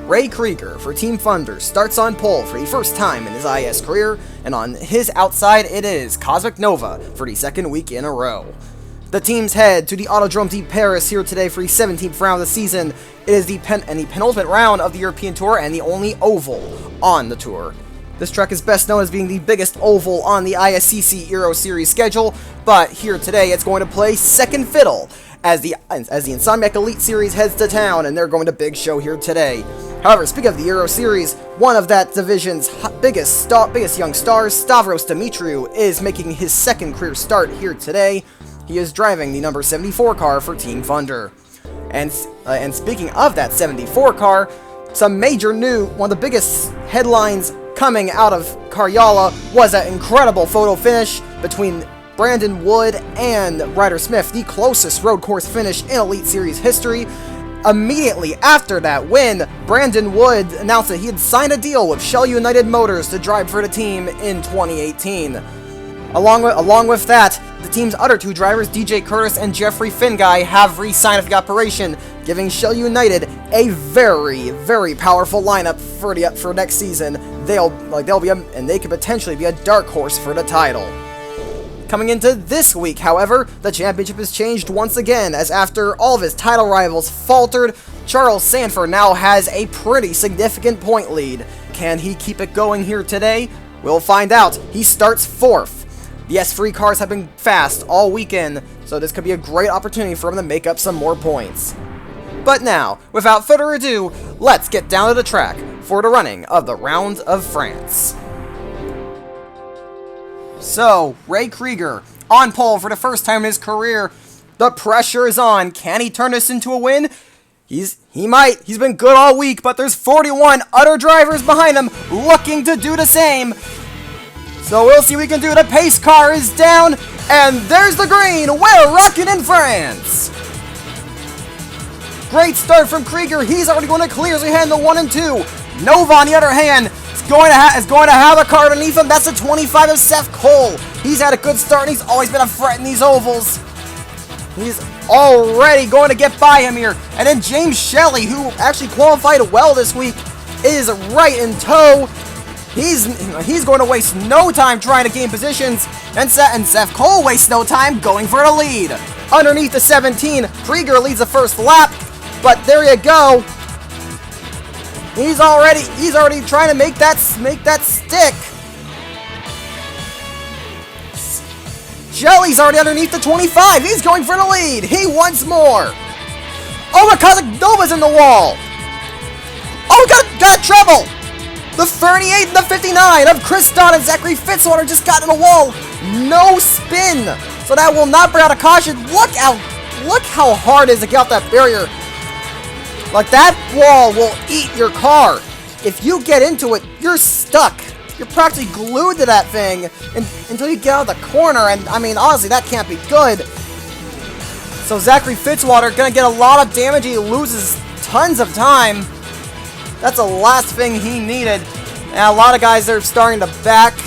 Ray Krieger for Team Thunder starts on pole for the first time in his IS career, and on his outside it is Cosmic Nova for the second week in a row. The teams head to the Autodrome de Paris here today for the 17th round of the season. It is the penultimate round of the European Tour and the only oval on the tour. This track is best known as being the biggest oval on the ISCC Euro Series schedule, but here today it's going to play second fiddle as the Insomniac Elite Series heads to town, and they're going to big show here today. However, speaking of the Euro Series, one of that division's biggest young stars, Stavros Dimitriou, is making his second career start here today. He is driving the number 74 car for Team Thunder. And speaking of that 74 car, one of the biggest headlines coming out of Karjala was that incredible photo finish between Brandon Wood and Ryder Smith, the closest road course finish in Elite Series history. Immediately after that win, Brandon Wood announced that he had signed a deal with Shell United Motors to drive for the team in 2018. Along with that, the team's other two drivers, DJ Curtis and Jeffrey Finguy, have re-signed for the operation, giving Shell United a very, very powerful lineup for next season. They could potentially be a dark horse for the title. Coming into this week, however, the championship has changed once again, as after all of his title rivals faltered, Charles Sanford now has a pretty significant point lead. Can he keep it going here today? We'll find out. He starts 4th. The S3 cars have been fast all weekend, so this could be a great opportunity for him to make up some more points. But now, without further ado, let's get down to the track for the running of the Round of France. So, Ray Krieger, on pole for the first time in his career. The pressure is on. Can he turn this into a win? He might. He's been good all week, but there's 41 other drivers behind him looking to do the same. So we'll see what we can do. The pace car is down, and there's the green. We're rocking in France. Great start from Krieger. He's already going to clear as we head into 1 and 2. Nova, on the other hand, is going to have a car underneath him. That's a 25 of Seth Cole. He's had a good start, and he's always been a threat in these ovals. He's already going to get by him here. And then James Shelley, who actually qualified well this week, is right in tow. He's going to waste no time trying to gain positions, and Seth Cole wastes no time going for the lead. Underneath the 17, Krieger leads the first lap, but there you go. He's already trying to make that stick. Shelley's already underneath the 25. He's going for the lead. He wants more. Oh my God, Nova's in the wall. Oh, got trouble. The 38 and the 59 of Chris Dodd and Zachary Fitzwater just got in the wall. No spin. So that will not bring out a caution. Look how hard it is to get out that barrier. Like, that wall will eat your car. If you get into it, you're stuck. You're practically glued to that thing until you get out of the corner. And, I mean, honestly, that can't be good. So Zachary Fitzwater going to get a lot of damage. He loses tons of time. That's the last thing he needed. And a lot of guys are starting to back.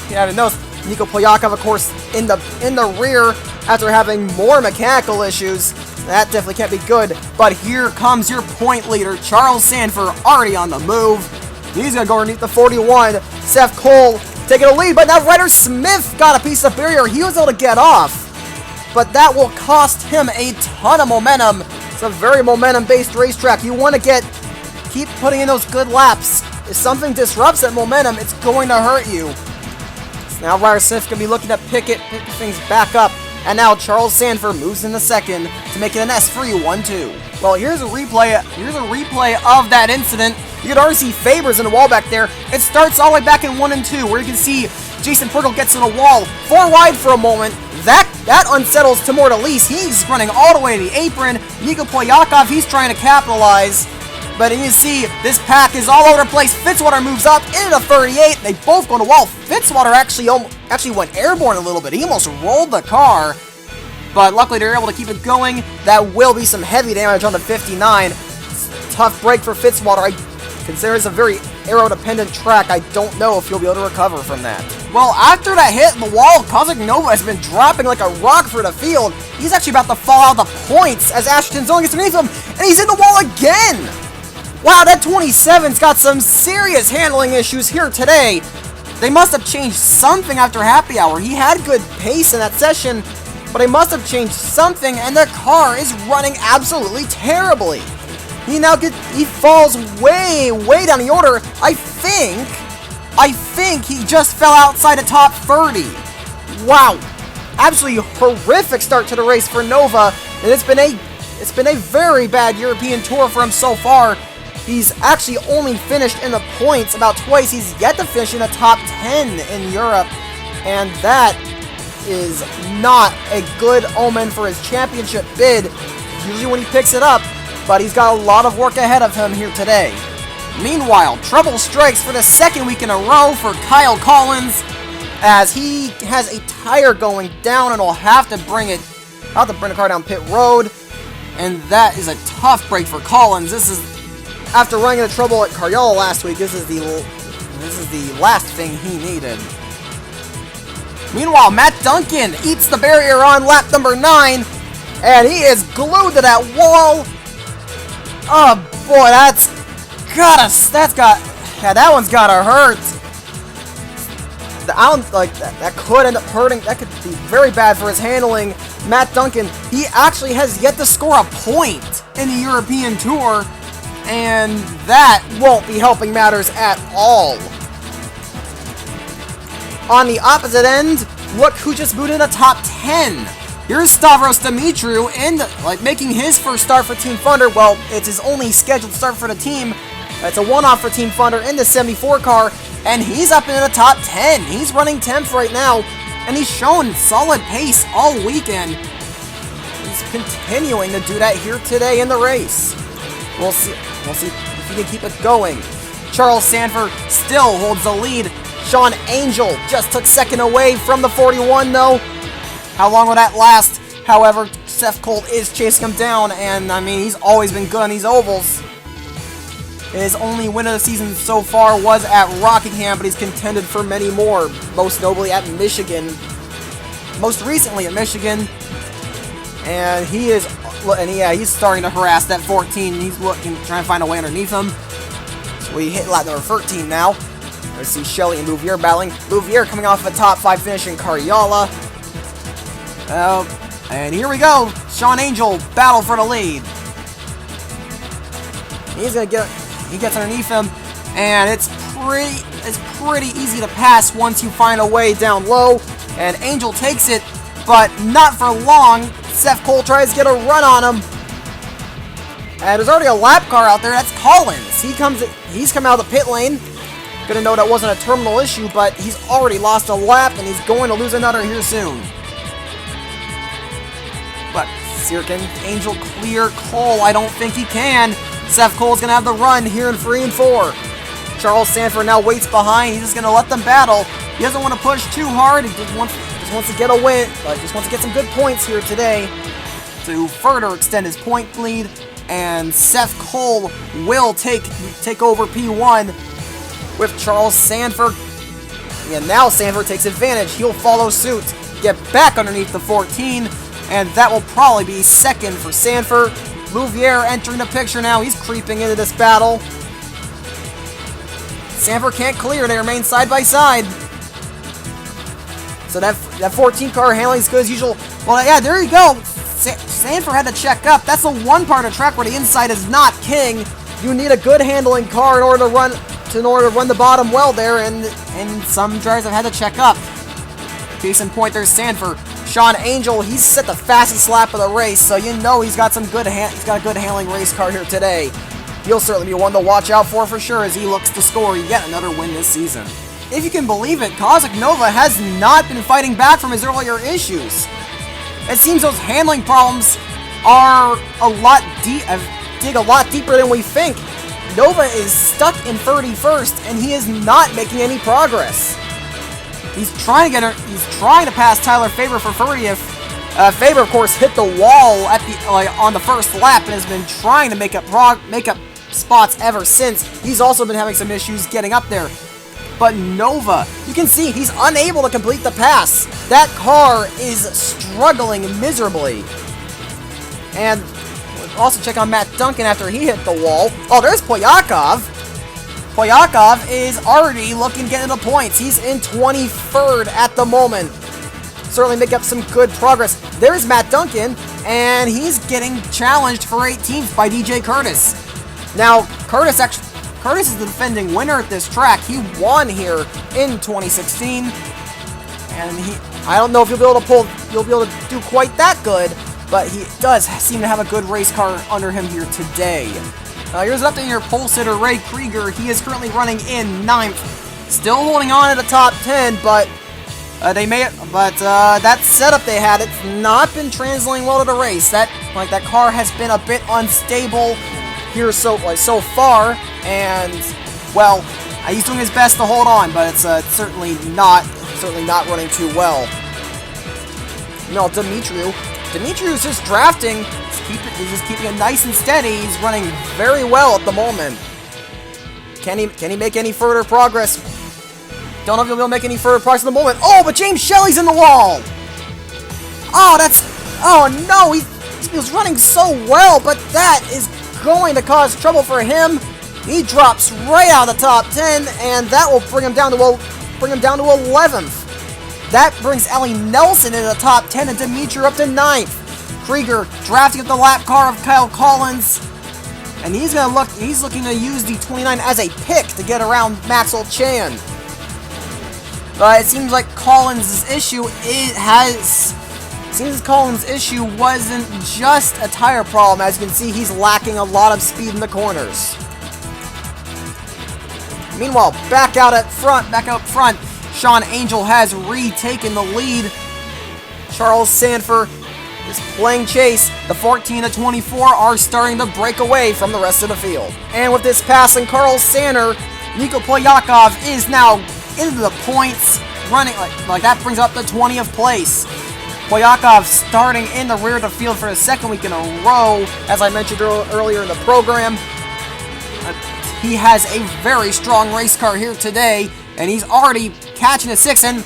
You haven't noticed Nico Polyakov, of course, in the rear after having more mechanical issues. That definitely can't be good. But here comes your point leader, Charles Sanford, already on the move. He's going to go underneath the 41. Seth Cole taking a lead, but now Ryder Smith got a piece of barrier. He was able to get off, but that will cost him a ton of momentum. It's a very momentum-based racetrack. You want to keep putting in those good laps. If something disrupts that momentum, it's going to hurt you. So now Ryder Smith can be looking to pick things back up. And now Charles Sanford moves in the second to make it an S3 1-2. Well, here's a replay of that incident. You can already see Faber's in the wall back there. It starts all the way back in 1 and 2, where you can see Jason Purtle gets in the wall, 4 wide for a moment. That unsettles Timur Elise. He's running all the way to the apron. Nico Polyakov, he's trying to capitalize. But you see, this pack is all over the place. Fitzwater moves up into the 38. They both go to the wall. Fitzwater actually went airborne a little bit. He almost rolled the car. But luckily, they're able to keep it going. That will be some heavy damage on the 59. Tough break for Fitzwater. I consider it's a very aero-dependent track. I don't know if he'll be able to recover from that. Well, after that hit in the wall, Cosmic Nova has been dropping like a rock for the field. He's actually about to fall out of the points as Ashton Zone gets underneath him, and he's in the wall again! Wow, that 27's got some serious handling issues here today. They must have changed something after happy hour. He had good pace in that session, but they must have changed something, and the car is running absolutely terribly. He falls way down the order. I think he just fell outside the top 30. Wow, absolutely horrific start to the race for Nova, and it's been a very bad European Tour for him so far. He's actually only finished in the points about twice. He's yet to finish in the top 10 in Europe, and that is not a good omen for his championship bid, usually when he picks it up, but he's got a lot of work ahead of him here today. Meanwhile, trouble strikes for the second week in a row for Kyle Collins, as he has a tire going down and will have to bring the car down pit road, and that is a tough break for Collins. This is after running into trouble at Cariola last week. This is the last thing he needed. Meanwhile, Matt Duncan eats the barrier on lap number 9, and he is glued to that wall. Oh boy, that one's gotta hurt. That could end up hurting. That could be very bad for his handling. Matt Duncan, he actually has yet to score a point in the European Tour, and that won't be helping matters at all. On the opposite end, look who just booted in the top 10. Here's Stavros Dimitriou making his first start for Team Thunder. Well, it's his only scheduled start for the team. It's a one-off for Team Thunder in the 74 car, and he's up in the top 10. He's running 10th right now, and he's shown solid pace all weekend. He's continuing to do that here today in the race. We'll see if he can keep it going. Charles Sanford still holds the lead. Sean Angel just took second away from the 41, though. How long will that last? However, Seth Cole is chasing him down, and he's always been good on these ovals. His only win of the season so far was at Rockingham, but he's contended for many more, most notably at Michigan. Most recently at Michigan, and he's starting to harass that 14. He's trying to find a way underneath him. So we hit lap number 13 now. Let's see Shelley and Louvier battling. Louvier coming off a top 5 finish in Cariola. And here we go. Sean Angel battle for the lead. He gets underneath him, and it's pretty easy to pass once you find a way down low. And Angel takes it, but not for long. Seth Cole tries to get a run on him. And there's already a lap car out there. That's Collins. He's come out of the pit lane. Gonna know that wasn't a terminal issue, but he's already lost a lap, and he's going to lose another here soon. But can Angel clear Cole? I don't think he can. Seth Cole's going to have the run here in 3 and 4. Charles Sanford now waits behind. He's just going to let them battle. He doesn't want to push too hard. He just wants to get a win. Just wants to get some good points here today to further extend his point lead. And Seth Cole will take over P1 with Charles Sanford. And now Sanford takes advantage. He'll follow suit, get back underneath the 14, and that will probably be second for Sanford. Louvier entering the picture now. He's creeping into this battle. Sanford can't clear. They remain side by side. So that 14 car handling is good as usual. Well, yeah, there you go. Sanford had to check up. That's the one part of the track where the inside is not king. You need a good handling car in order to run the bottom well there, and some drivers have had to check up. Case in point, there's Sanford. Sean Angel, he's set the fastest lap of the race, so you know he's got a good handling race car here today. He'll certainly be one to watch out for sure as he looks to score yet another win this season. If you can believe it, Kazakh Nova has not been fighting back from his earlier issues. It seems those handling problems are dig a lot deeper than we think. Nova is stuck in 31st, and he is not making any progress. He's trying to pass Tyler Faber for 30th. Faber, of course, hit the wall on the first lap and has been trying to make up spots ever since. He's also been having some issues getting up there. But Nova, you can see he's unable to complete the pass. That car is struggling miserably. And also check on Matt Duncan after he hit the wall. Oh, there's Polyakov. Polyakov is already looking to get into points. He's in 23rd at the moment. Certainly make up some good progress. There's Matt Duncan, and he's getting challenged for 18th by DJ Curtis. Now, Curtis is the defending winner at this track. He won here in 2016, and I don't know if you'll be able to do quite that good, but he does seem to have a good race car under him here today. Here's an update here. Pole sitter Ray Krieger. He is currently running in 9th, still holding on to the top 10, but that setup they had, it's not been translating well to the race. That car has been a bit unstable here so far, and well, he's doing his best to hold on, but it's certainly not running too well. No, Dimitriu's just drafting. He's just keeping it nice and steady. He's running very well at the moment. Can he make any further progress? Don't know if he'll be able to make any further progress at the moment. Oh, but James Shelley's in the wall! Oh no, he was running so well, but that is going to cause trouble for him. He drops right out of the top 10, and that will bring him down to 11th. That brings Ellie Nelson into the top 10 and Dimitri up to 9th. Krieger drafting up the lap car of Kyle Collins, and he's looking to use the 29 as a pick to get around Maxwell Chan. But it seems like Collins' issue wasn't just a tire problem. As you can see, he's lacking a lot of speed in the corners. Meanwhile, back out front, Sean Angel has retaken the lead. Charles Sanford is playing chase. The 14 to 24 are starting to break away from the rest of the field. And with this passing, Carl Sander, Niko Polyakov is now into the points, running like that brings up the 20th place. Polyakov starting in the rear of the field for the second week in a row, as I mentioned earlier in the program. He has a very strong race car here today, and he's already catching a 6, and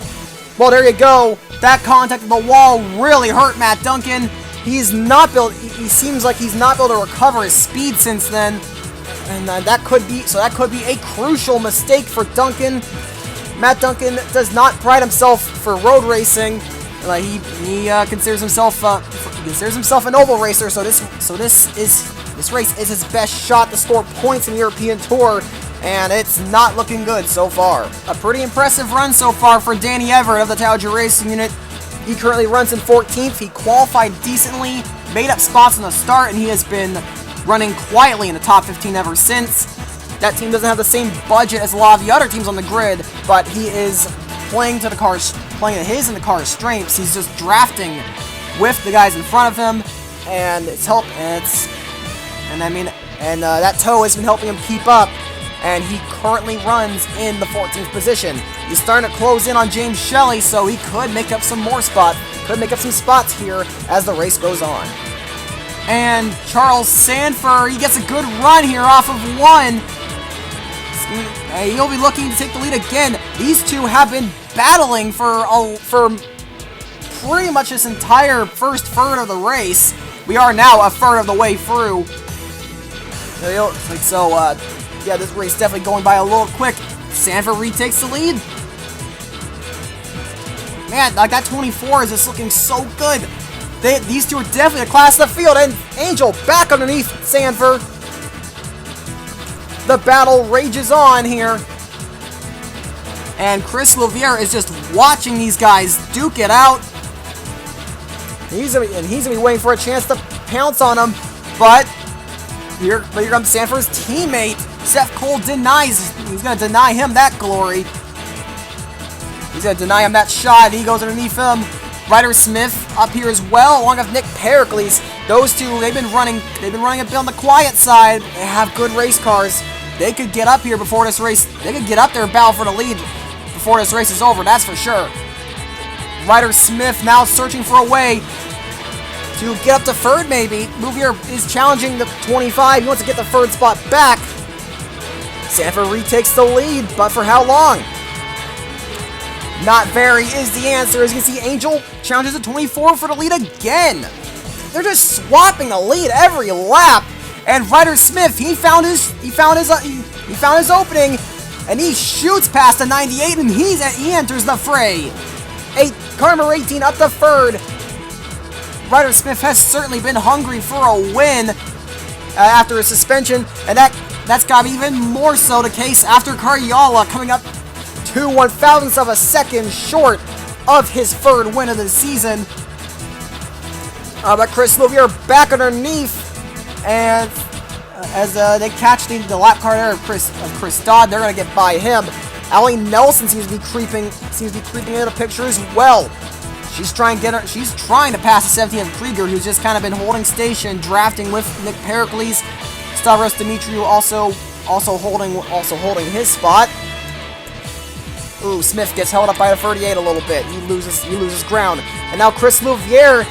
well, there you go. That contact with the wall really hurt Matt Duncan. He seems like he's not able to recover his speed since then, and that could be a crucial mistake for Duncan. Matt Duncan does not pride himself for road racing. He considers himself an oval racer. So this race is his best shot to score points in the European Tour, and it's not looking good so far. A pretty impressive run so far for Danny Everett of the Tauger Racing Unit. He currently runs in 14th. He qualified decently, made up spots in the start, and he has been running quietly in the top 15 ever since. That team doesn't have the same budget as a lot of the other teams on the grid, but he is playing to the car's strengths. He's just drafting with the guys in front of him, and that tow has been helping him keep up, and he currently runs in the 14th position. He's starting to close in on James Shelley, so he could make up some spots here as the race goes on. And Charles Sanford, he gets a good run here off of 1. He'll be looking to take the lead again. These two have been battling for pretty much this entire first third of the race. We are now a third of the way through. Yeah, this race definitely going by a little quick. Sanford retakes the lead. Man, that 24 is just looking so good. These two are definitely the class of the field, and Angel back underneath Sanford. The battle rages on here. And Chris Louvier is just watching these guys duke it out. He's gonna be waiting for a chance to pounce on him, but here comes Sanford's teammate. Seth Cole he's gonna deny him that glory. He's gonna deny him that shot. He goes underneath him. Ryder Smith up here as well, along with Nick Pericles. Those two, they've been running a bit on the quiet side. They have good race cars. They could get up here before this race. They could get up there and battle for the lead before this race is over, that's for sure. Ryder Smith now searching for a way to get up to third, maybe. Louvier is challenging the 25. He wants to get the third spot back. Sanford retakes the lead, but for how long? Not very is the answer. As you can see, Angel challenges the 24 for the lead again. they're just swapping the lead every lap. And Ryder Smith, he found his opening, and he shoots past the 98, and he enters the fray. Car number 18 up to third. Ryder Smith has certainly been hungry for a win after his suspension, and that's got to be even more so the case after Karyala coming up 2/1000ths of a second short of his third win of the season. But Chris Louvier back underneath, and as they catch the lap car there of Chris Dodd, they're going to get by him. Allie Nelson seems to be creeping into the picture as well. She's trying to pass the 17 of Krieger, who's just kind of been holding station, drafting with Nick Pericles. Stavros Dimitriou also holding his spot. Ooh, Smith gets held up by the 38 a little bit. He loses ground. And now Chris Louvier.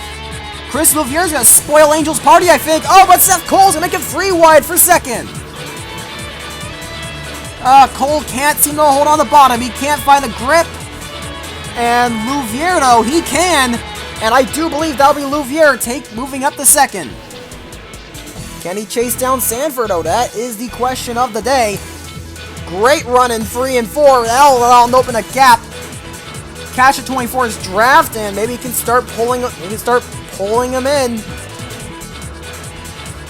Chris Louvier's gonna spoil Angel's party, I think. Oh, but Seth Cole's gonna make it 3 wide for second. Cole can't seem to hold on the bottom. He can't find the grip. And Louvier, though, he can. And I do believe that'll be Louvier moving up to second. Can he chase down Sanford, though? That is the question of the day. Great run in 3 and 4. That'll open a gap. Cash at 24's draft, and maybe he can start pulling him in.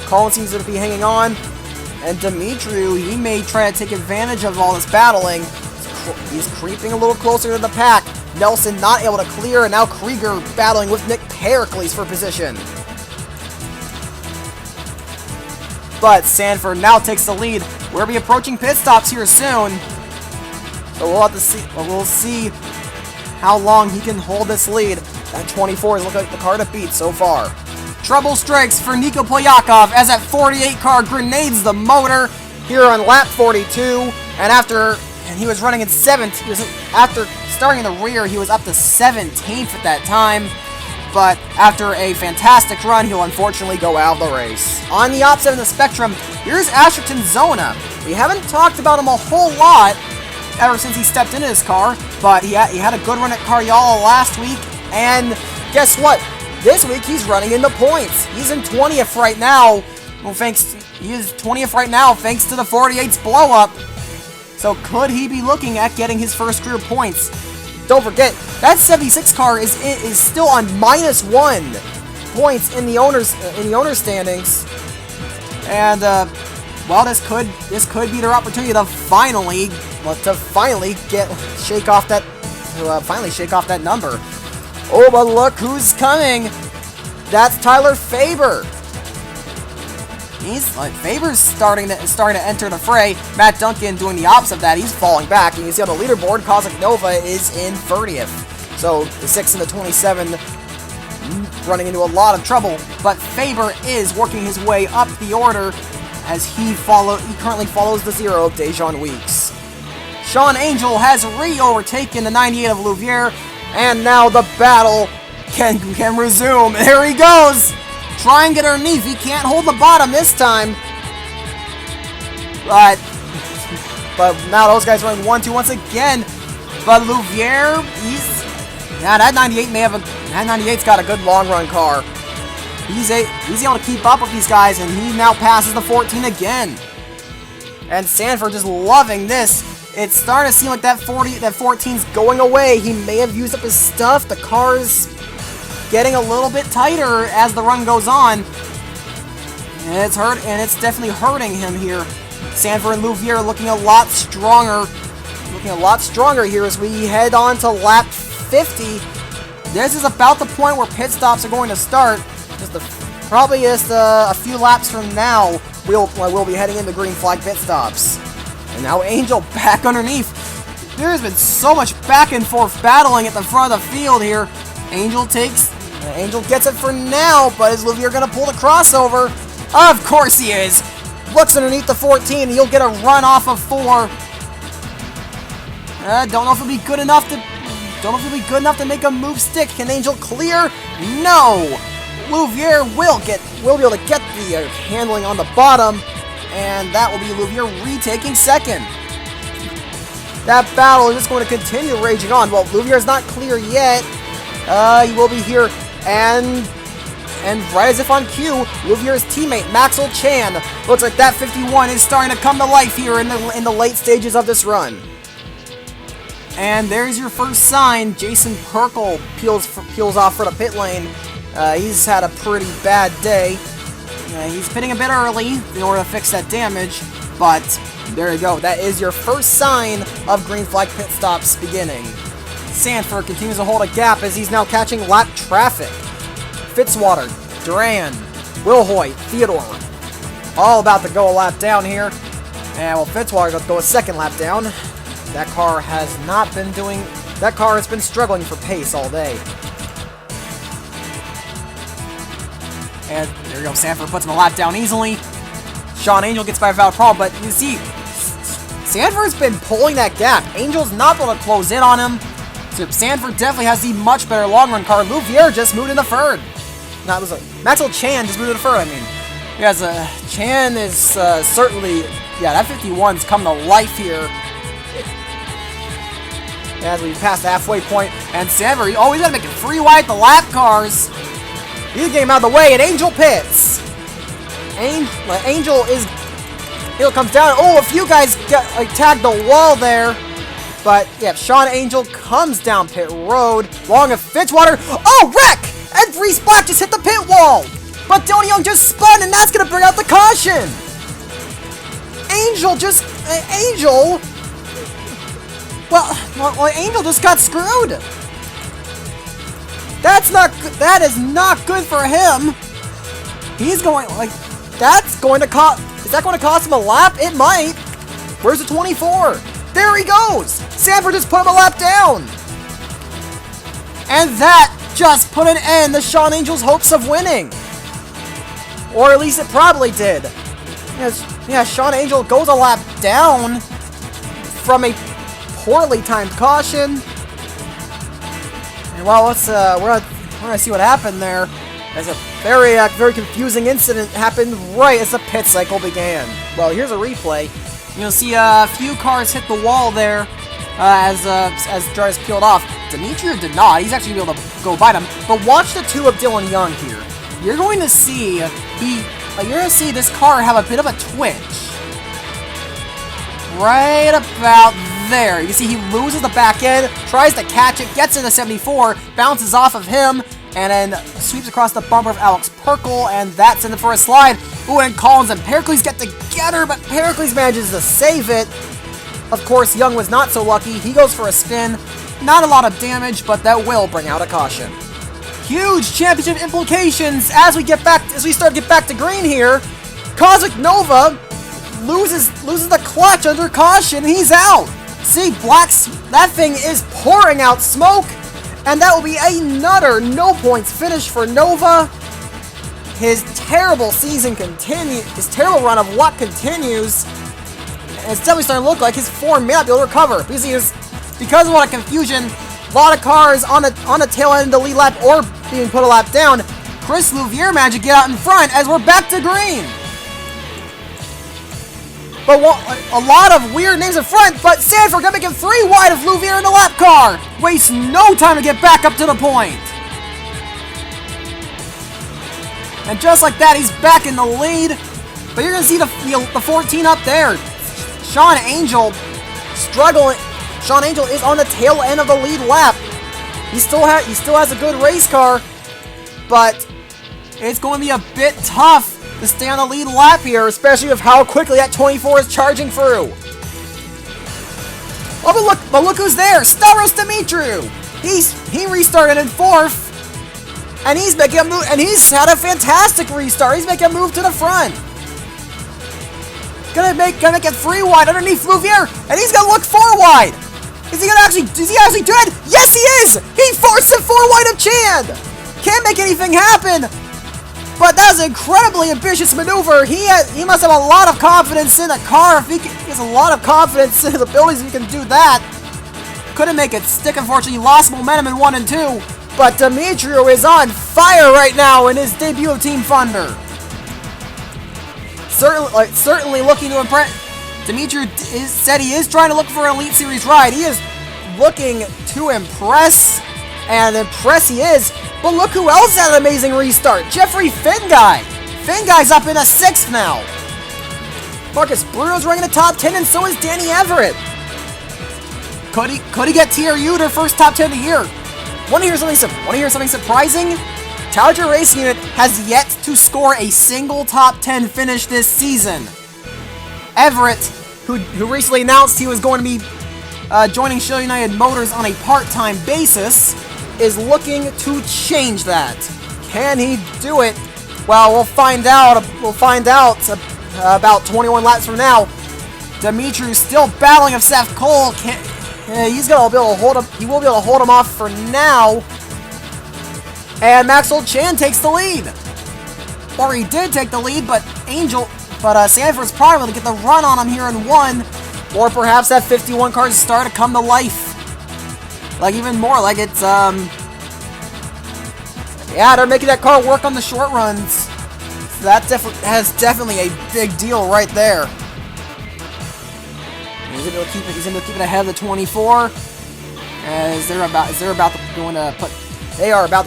Colin seems to be hanging on. And Dimitriou, he may try to take advantage of all this battling. He's creeping a little closer to the pack. Nelson not able to clear, and now Krieger battling with Nick Pericles for position. But Sanford now takes the lead. We'll be approaching pit stops here soon. So we'll have to see. We'll see how long he can hold this lead. That 24 is looking like the car to beat so far. Trouble strikes for Nico Polyakov as that 48 car grenades the motor here on lap 42. And he was running in 7th. After starting in the rear, he was up to 17th at that time. But after a fantastic run, he'll unfortunately go out of the race. On the opposite end of the spectrum, here's Asherton Zona. We haven't talked about him a whole lot ever since he stepped into this car, but he had a good run at Karyala last week, and guess what? This week he's running in the points. He's in 20th right now. He is 20th right now thanks to the 48's blow up. So could he be looking at getting his first career points? Don't forget, that 76 car is still on -1 points in the owners standings. And well, this could be their opportunity to finally shake off that number. Oh, but look who's coming! That's Tyler Faber. Faber's starting to enter the fray. Matt Duncan doing the opposite of that. He's falling back. And you see on the leaderboard, Kozak Nova is in 30th. So the 6 and the 27 running into a lot of trouble. But Faber is working his way up the order as he currently follows the 0 of Dejan Weeks. Sean Angel has overtaken the 98 of Louvier, and now the battle can resume. There he goes! Try and get underneath. He can't hold the bottom this time. But now those guys running 1-2 once again. But Louvier, that 98's got a good long run car. He's able to keep up with these guys, and he now passes the 14 again. And Sanford just loving this. It's starting to seem like that 14's going away. He may have used up his stuff. The car's getting a little bit tighter as the run goes on. And it's definitely hurting him here. Sanford and Louvier looking a lot stronger here as we head on to lap 50. This is about the point where pit stops are going to start. Probably just a few laps from now, we'll be heading into green flag pit stops. And now Angel back underneath. There's been so much back and forth battling at the front of the field here. Angel gets it for now, but is Louvier going to pull the crossover? Of course he is. Looks underneath the 14, and he'll get a run off of 4. Don't know if it'll be good enough to make a move stick. Can Angel clear? No. Louvier will be able to get the handling on the bottom, and that will be Louvier retaking second. That battle is just going to continue raging on. Well, Louvier's not clear yet. He will be here, and And right as if on cue, Louviere's teammate, Maxwell Chan. Looks like that 51 is starting to come to life here in the late stages of this run. And there's your first sign. Jason Perkle peels off for the pit lane. He's had a pretty bad day. He's pitting a bit early in order to fix that damage, but there you go. That is your first sign of green flag pit stops beginning. Sanford continues to hold a gap as he's now catching lap traffic. Fitzwater, Duran, Wilhoit, Theodore, all about to go a lap down here. And well, Fitzwater going to go a second lap down. That car has been struggling for pace all day. And there you go, Sanford puts him a lap down easily. Sean Angel gets by without a problem, but you see, Sanford's been pulling that gap. Angel's not able to close in on him. So Sanford definitely has the much better long-run car. Louviere just moved into third. No, it was Maxwell Chan just moved into third, I mean. Because Chan is certainly, yeah, that 51's come to life here. As we pass the halfway point, and Sanford, he's got to make it free wide the lap cars. He's getting out of the way, and Angel pits. Angel comes down. Oh, a few guys got tagged the wall there. But yeah, Sean Angel comes down pit road. Long of Fitzwater. Oh, wreck! And Reese Black just hit the pit wall. But Tony Young just spun, and that's gonna bring out the caution. Angel just got screwed. That is not good for him. He's going is that going to cost him a lap? It might. Where's the 24? There he goes. Sanford just put him a lap down. And that just put an end to Sean Angel's hopes of winning. Or at least it probably did. Yeah, Sean Angel goes a lap down from a poorly timed caution. And well, we're gonna see what happened there. As a very confusing incident happened right as the pit cycle began. Well, here's a replay. You'll see a few cars hit the wall there as Jarvis peeled off. Demetrio did not. He's actually able to go by them. But watch the two of Dylan Young here. You're going to see this car have a bit of a twitch. Right about there. You can see he loses the back end, tries to catch it, gets into 74, bounces off of him, and then sweeps across the bumper of Alex Perkle, and that's in it for a slide. Ooh, and Collins and Pericles get together, but Pericles manages to save it. Of course, Young was not so lucky. He goes for a spin. Not a lot of damage, but that will bring out a caution. Huge championship implications as we start to get back to green here. Cosmic Nova loses the clutch under caution. He's out. See, that thing is pouring out smoke. And that will be another no points finish for Nova. His terrible season continues. His terrible run of luck continues. And it's definitely starting to look like his form may not be able to recover. Because of a lot of confusion, a lot of cars on the tail end of the lead lap or being put a lap down. Chris Louviere managed to get out in front as we're back to green. But a lot of weird names in front, but Sanford gonna make it 3 wide of Louviere in the lap car. Wastes no time to get back up to the point. And just like that, he's back in the lead. But you're gonna see the 14 up there. Sean Angel struggling. Sean Angel is on the tail end of the lead lap. He still has a good race car, but it's going to be a bit tough to stay on the lead lap here, especially with how quickly that 24 is charging through. Oh, but look who's there! Stavros Dimitriou! He restarted in 4th, and he's making a move, and he's had a fantastic restart. He's making a move to the front. Gonna make it 3 wide underneath Louviere, and he's gonna look 4 wide. Is he actually do it? Yes, he is! He forced it 4 wide of Chan! Can't make anything happen! But that was an incredibly ambitious maneuver. He must have a lot of confidence in the car. He has a lot of confidence in his abilities if he can do that. Couldn't make it stick, unfortunately. He lost momentum in 1 and 2. But Dimitriou is on fire right now in his debut of Team Thunder. Certainly looking to impress. Dimitriou said he is trying to look for an Elite Series ride. He is looking to impress. And impressed he is. But look who else had an amazing restart. Jeffrey Finguy. Finguy's up in a 6th now. Marcus Bruno's running the top 10, and so is Danny Everett. Could he get TRU their first top 10 of the year? Want to hear something surprising? Taoja Racing Unit has yet to score a single top 10 finish this season. Everett, who recently announced he was going to be joining Show United Motors on a part-time basis, is looking to change that. Can he do it? Well, we'll find out. About 21 laps from now. Dimitri's still battling of Seth Cole. He's gonna be able to hold him. He will be able to hold him off for now. And Maxwell Chan takes the lead. Or he did take the lead, but Sanford's probably able to get the run on him here in 1. Or perhaps that 51 car is starting to come to life. Like even more, like it's yeah, they're making that car work on the short runs. So that definitely a big deal right there. He's able to keep it ahead of the 24. As they are about to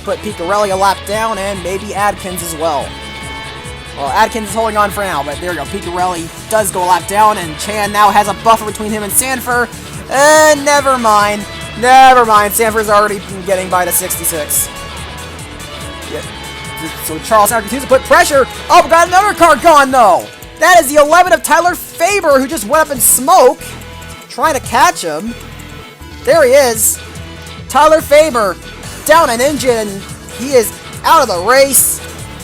put Picarelli a lap down, and maybe Adkins as well. Well, Adkins is holding on for now, but there we go. Picarelli does go a lap down, and Chan now has a buffer between him and Sanford. Never mind. Sanford's already been getting by the 66. Yeah. So Charles Sanford continues to put pressure. Oh, we got another car gone, though. That is the 11 of Tyler Faber, who just went up in smoke. Trying to catch him. There he is. Tyler Faber down an engine. He is out of the race.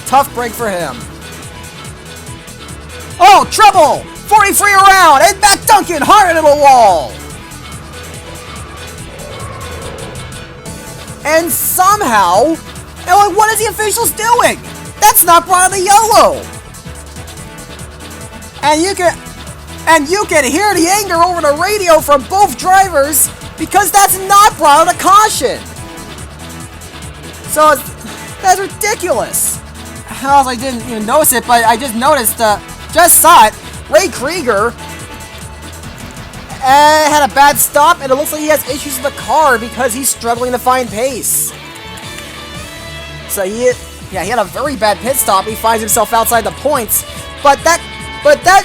Tough break for him. Oh, trouble! 43 around, and Matt Duncan hard into the wall. And somehow, what is the officials doing? That's not part of the yellow. And you can hear the anger over the radio from both drivers because that's not brought out a caution. So that's ridiculous. How I didn't even notice it, but I just noticed, just saw it. Ray Krieger had a bad stop, and it looks like he has issues with the car because he's struggling to find pace. So he had a very bad pit stop. He finds himself outside the points, but that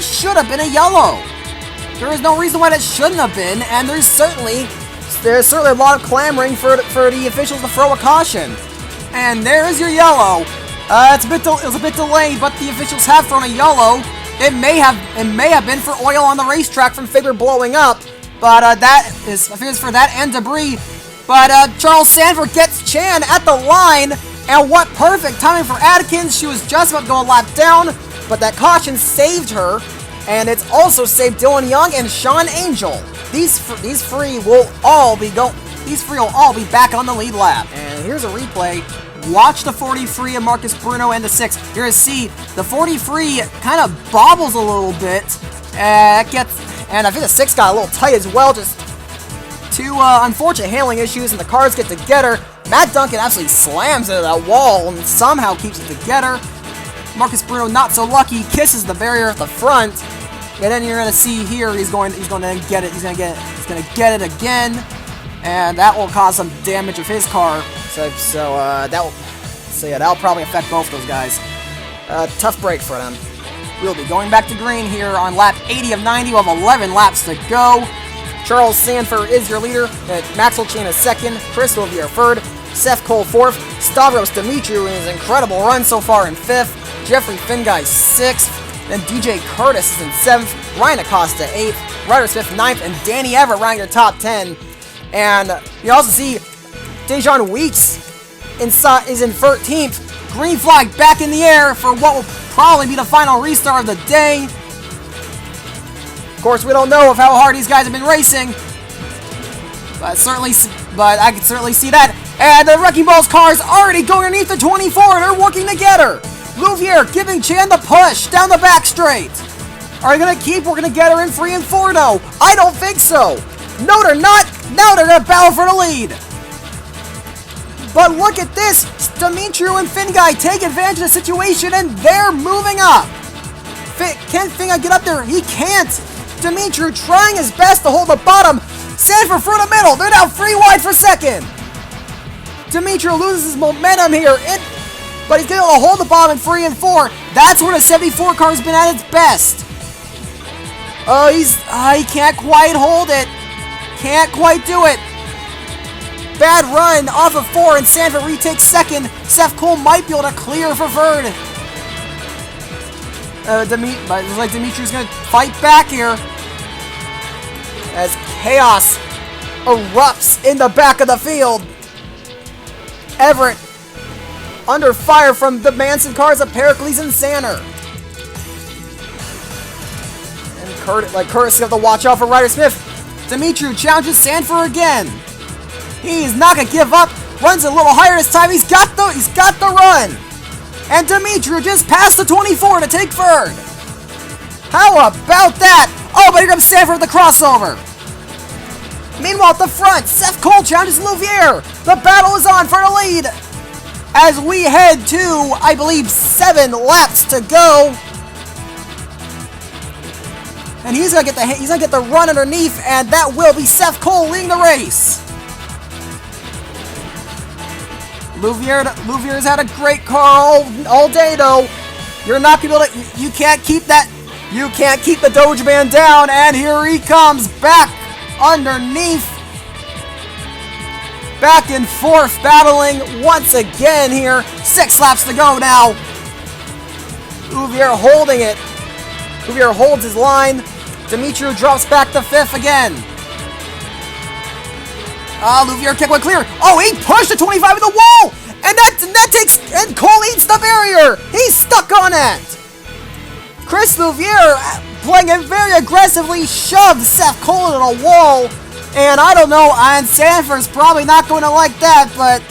should have been a yellow. There is no reason why that shouldn't have been, and there's certainly a lot of clamoring for the officials to throw a caution. And there is your yellow. It was a bit delayed, but the officials have thrown a yellow. It may have been for oil on the racetrack from Faber blowing up, but I think it's for that and debris. But Charles Sanford gets Chan at the line, and what perfect timing for Adkins. She was just about to go a lap down, but that caution saved her, and it's also saved Dylan Young and Sean Angel. These three will all be back on the lead lap. And here's a replay. Watch the 43 of Marcus Bruno and the 6. You're going to see the 43 kind of bobbles a little bit. And I think the 6 got a little tight as well. Just two unfortunate handling issues, and the cars get together. Matt Duncan absolutely slams into that wall and somehow keeps it together. Marcus Bruno not so lucky, kisses the barrier at the front. And then you're going to see here he's going to get it. He's going to get it again, and that will cause some damage of his car. That'll probably affect both those guys. Tough break for them. We'll be going back to green here on lap 80 of 90. We'll have 11 laps to go. Charles Sanford is your leader. Maxwell Chan is second. Chris Olivier third. Seth Cole fourth. Stavros Dimitriou in his incredible run so far in fifth. Jeffrey Finguy sixth. Then DJ Curtis is in seventh. Ryan Acosta eighth. Ryder Smith ninth. And Danny Everett rounding your top 10. And you also see Dejan Weeks is in 13th. Green flag back in the air for what will probably be the final restart of the day. Of course, we don't know how hard these guys have been racing, but I can certainly see that. And the Wrecking Balls car is already going underneath the 24. They're working together. Louvier giving Chan the push down the back straight. Are they going to keep? We're going to get her in 3 and 4 though. I don't think so. No, they're not. Now they're going to battle for the lead. But look at this. Dimitriou and Finguy take advantage of the situation, and they're moving up. Can Finguy get up there? He can't. Dimitriou trying his best to hold the bottom. Sanford through the middle. They're now 3 wide for second. Demetriou loses his momentum here, but he's going to hold the bomb in 3 and 4. That's where the 74 car's been at its best. Oh, he can't quite hold it. Can't quite do it. Bad run off of 4, and Sanford retakes second. Seth Cole might be able to clear for third. But it looks like Demetriou's going to fight back here as chaos erupts in the back of the field. Everett under fire from the Manson cars of Pericles and Sanner. And Curtis, you have to watch out for Ryder Smith. Demetriou challenges Sanford again. He's not gonna give up. Runs a little higher this time. He's got the run. And Demetriou just passed the 24 to take third. How about that? Oh, but here comes Sanford with the crossover. Meanwhile, at the front, Seth Cole challenges Louvier. The battle is on for the lead as we head to, I believe, 7 laps to go. And he's gonna get the run underneath, and that will be Seth Cole leading the race. Louvier's had a great car all day, though. You're not gonna be able to. You can't keep that. You can't keep the Doge Man down, and here he comes back underneath. Back and forth, battling once again here. 6 laps to go now. Louvier holding it. Louvier holds his line. Demetriou drops back to 5th again. Louvier can't quite clear. Oh, he pushed the 25 in the wall! And Cole eats the barrier! He's stuck on it! Chris Louvier, playing it very aggressively, shoved Seth Cole into the wall. And I don't know, and Sanford's probably not going to like that, but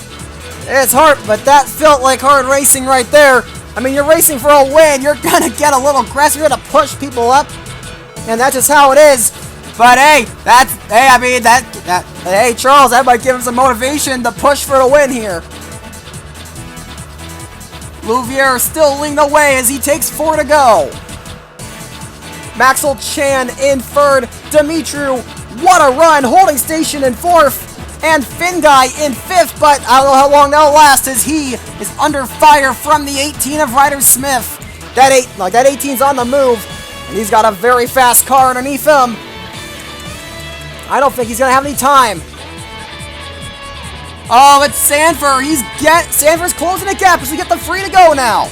it's hard. But that felt like hard racing right there. I mean, you're racing for a win. You're going to get a little aggressive. You're going to push people up. And that's just how it is. But hey, hey, Charles, that might give him some motivation to push for the win here. Louvier still leading the way as he takes 4 to go. Maxwell Chan in 3rd. Demetriou, what a run, holding station in 4th. And Finguy in 5th, but I don't know how long that'll last as he is under fire from the 18 of Ryder Smith. That 18's on the move, and he's got a very fast car underneath him. I don't think he's going to have any time. Oh, it's Sanford. Sanford's closing the gap as we get the 3 to go now.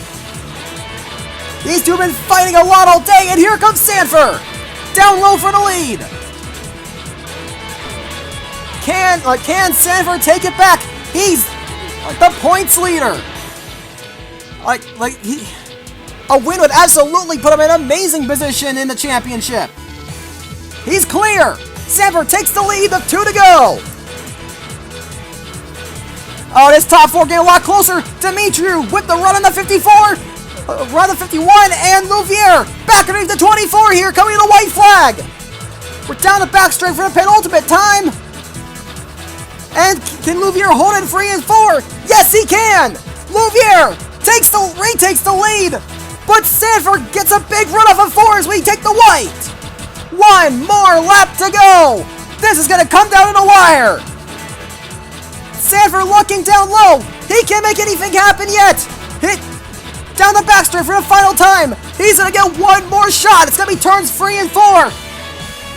These two have been fighting a lot all day, and here comes Sanford. Down low for the lead. Can Sanford take it back? He's like the points leader. A win would absolutely put him in an amazing position in the championship. He's clear. Sanford takes the lead with 2 to go. Oh, this top 4 getting a lot closer. Demetriou with the run on the 54. Run the 51, and Louvier back underneath the 24 here, coming to the white flag. We're down the back straight for the penultimate time. And can Louvier hold it 3 and 4? Yes, he can. Louvier retakes the lead, but Sanford gets a big run off of 4 as we take the white. 1 more lap to go. This is going to come down to the wire. Sanford looking down low. He can't make anything happen yet. Hit down the backstraight for the final time. He's going to get 1 more shot. It's going to be turns 3 and 4.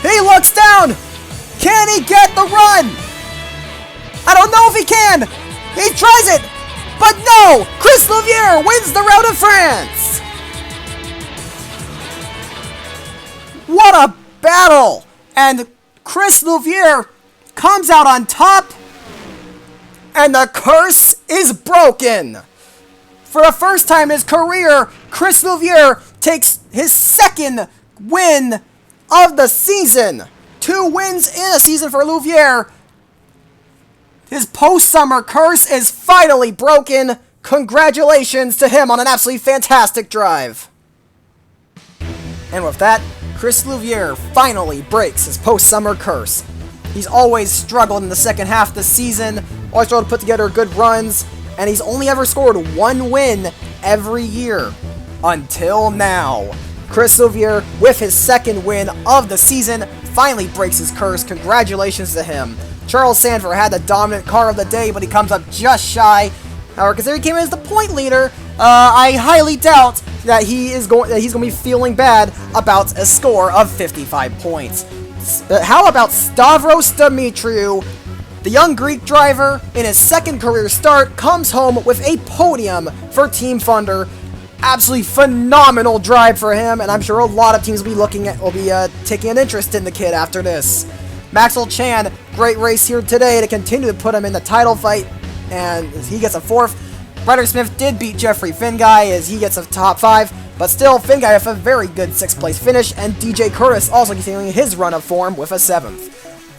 He looks down. Can he get the run? I don't know if he can. He tries it. But no. Chris Louvier wins the Route of France. What a battle. And Chris Louvier comes out on top. And the curse is broken. For the first time in his career, Chris Louvier takes his 2nd win of the season. 2 wins in a season for Louvier. His post-summer curse is finally broken. Congratulations to him on an absolutely fantastic drive. And with that, Chris Louvier finally breaks his post-summer curse. He's always struggled in the second half of the season, always struggled to put together good runs, and he's only ever scored 1 win every year. Until now. Chris Louvier, with his 2nd win of the season, finally breaks his curse. Congratulations to him. Charles Sanford had the dominant car of the day, but he comes up just shy. However, considering he came in as the point leader, I highly doubt that he's going to be feeling bad about a score of 55 points. How about Stavros Dimitriou, the young Greek driver, in his second career start, comes home with a podium for Team Thunder. Absolutely phenomenal drive for him, and I'm sure a lot of teams will be taking an interest in the kid after this. Maxwell Chan, great race here today to continue to put him in the title fight, and he gets a 4th. Ryder Smith did beat Jeffrey Finguy as he gets a top 5, but still Finguy with a very good 6th place finish, and DJ Curtis also continuing his run of form with a 7th.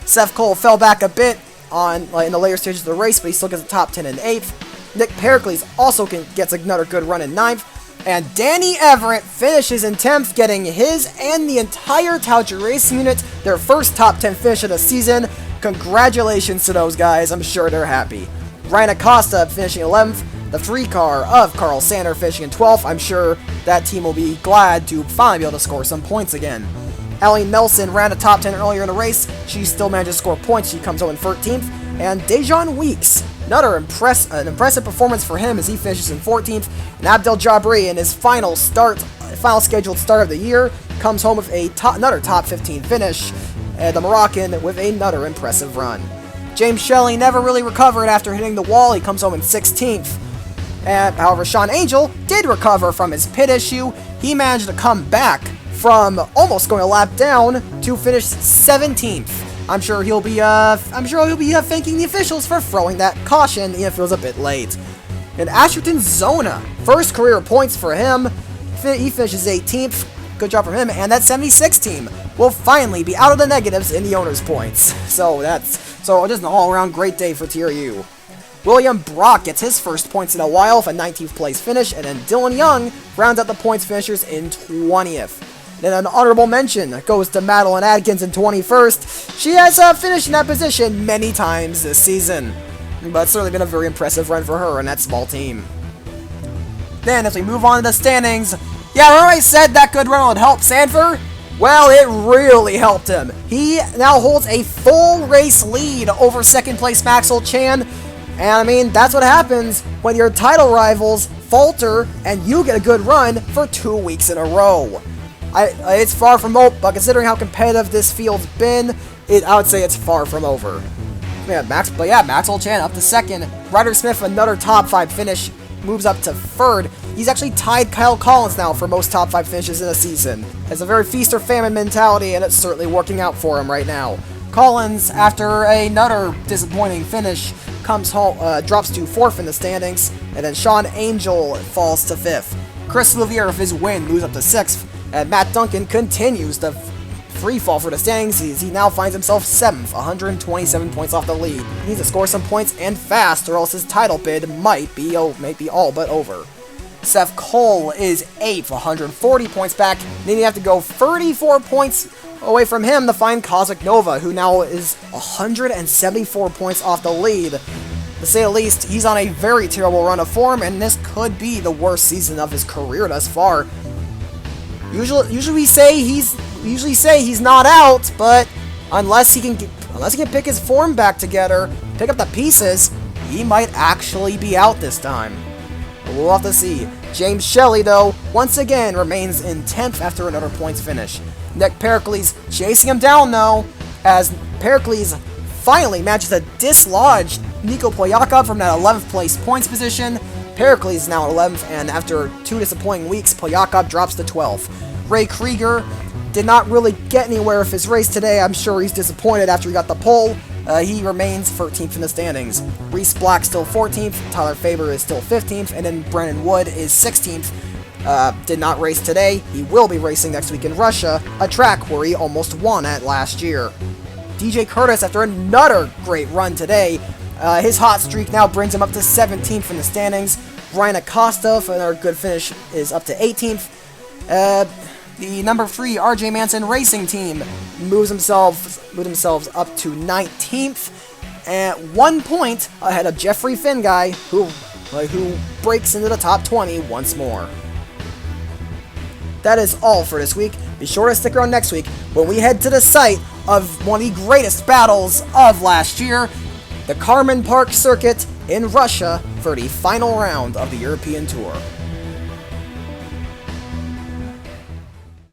Seth Cole fell back a bit in the later stages of the race, but he still gets a top 10 in 8th. Nick Pericles also gets another good run in 9th. And Danny Everett finishes in 10th, getting his and the entire Tauchi Racing unit their first top 10 finish of the season. Congratulations to those guys, I'm sure they're happy. Ryan Acosta finishing 11th, the 3-car of Carl Sander finishing in 12th. I'm sure that team will be glad to finally be able to score some points again. Ellie Nelson ran a top 10 earlier in the race. She still managed to score points. She comes home in 13th. And Dejan Weeks, another impressive performance for him as he finishes in 14th. And Abdel Jabri in his final scheduled start of the year comes home with another top 15 finish. The Moroccan with another impressive run. James Shelley never really recovered after hitting the wall. He comes home in 16th. However, Sean Angel did recover from his pit issue. He managed to come back from almost going a lap down to finish 17th. I'm sure he'll be thanking the officials for throwing that caution, even if it was a bit late. And Asherton Zona, first career points for him. He finishes 18th. Good job from him. And that 76 team will finally be out of the negatives in the owners' points. So just an all-around great day for TRU. William Brock gets his first points in a while with a 19th place finish, and then Dylan Young rounds out the points finishers in 20th. Then an honorable mention goes to Madeline Adkins in 21st. She has finished in that position many times this season, but it's certainly been a very impressive run for her and that small team. Then, as we move on to the standings, yeah, remember I said that good run would help Sanford? Well, it really helped him. He now holds a full race lead over second place Maxwell Chan, and I mean, that's what happens when your title rivals falter and you get a good run for 2 weeks in a row. It's far from over, but considering how competitive this field's been, I would say it's far from over. Maxwell Chan up to second. Ryder Smith, another top 5 finish, moves up to third. He's actually tied Kyle Collins now for most top 5 finishes in a season. It's a very feast or famine mentality, and it's certainly working out for him right now. Collins, after another disappointing finish, comes home, drops to 4th in the standings, and then Sean Angel falls to 5th. Chris Levier, with his win, moves up to 6th. And Matt Duncan continues the free fall for the standings. He now finds himself 7th, 127 points off the lead. He needs to score some points and fast, or else his title bid might be all but over. Seth Cole is 8th, 140 points back. Then you have to go 34 points away from him to find Kozak Nova, who now is 174 points off the lead. To say the least, he's on a very terrible run of form, and this could be the worst season of his career thus far. Usually we say he's not out, but unless he can pick his form back together, pick up the pieces, he might actually be out this time. But we'll have to see. James Shelley, though, once again remains in 10th after another points finish. Nick Pericles chasing him down, though, as Pericles finally manages to dislodge Nico Polyakov from that 11th place points position. Pericles is now at 11th, and after 2 disappointing weeks, Polyakov drops to 12th. Ray Krieger did not really get anywhere with his race today. I'm sure he's disappointed after he got the pole. He remains 13th in the standings. Reese Black still 14th, Tyler Faber is still 15th, and then Brennan Wood is 16th. Did not race today. He will be racing next week in Russia, a track where he almost won at last year. DJ Curtis, after another great run today, his hot streak now brings him up to 17th in the standings. Ryan Acosta, for another good finish, is up to 18th. The number 3 RJ Manson Racing Team moves themselves up to 19th, at 1 point ahead of Jeffrey Finguy, who breaks into the top 20 once more. that is all for this week. Be sure to stick around next week when we head to the site of one of the greatest battles of last year, the Karman Park Circuit in Russia, for the final round of the European Tour.